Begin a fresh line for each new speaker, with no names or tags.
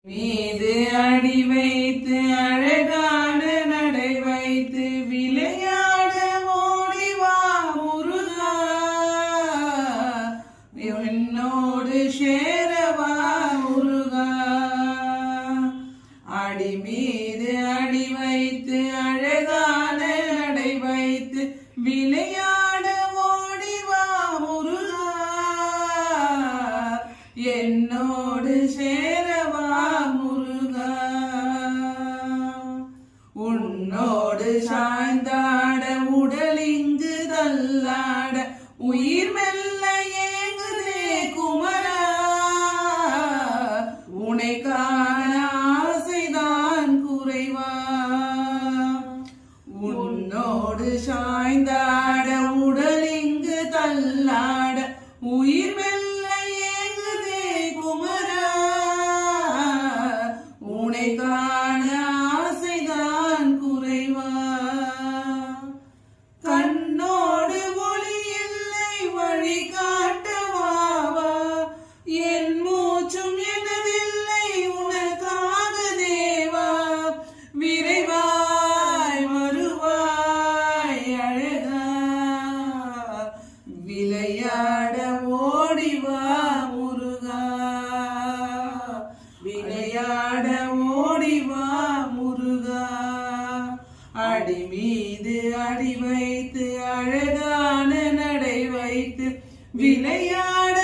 மீது அடி வைத்து அழகான நடை வைத்து விளையாட ஓடிவா முருகா, என்னோடு சேரவா முருகா. அடி மீது அடி வைத்து அழகான நடை வைத்து விளையாட ஓடிவா முருகா, என்னோடு சேரவா முருகா. உன்னோடு சாய்ந்தாட உடலிங்கு தள்ளாட உயிர் மெல்ல ஏங்குதே குமரா, உனை காண ஆசைதான் குறைவா. உன்னோடு சாய்ந்தாட உடலிங்கு தள்ளாட உயிர் மெல்ல ஏங்குதே குமரா, உனை காண ஆசைதான் குறைவா. கண்ணோடு ஒளி இல்லை வழி காட்டவாவா, என் மூச்சும் எனதில்லை உனக்காக தேவா. விரைவாய் வருவாய் அழகா, விளையாட ஓடிவா முருகா, விளையாட ஓடிவா முருகா. அடி மீது அடி வைத்து அழகான நடை வைத்து விளையாட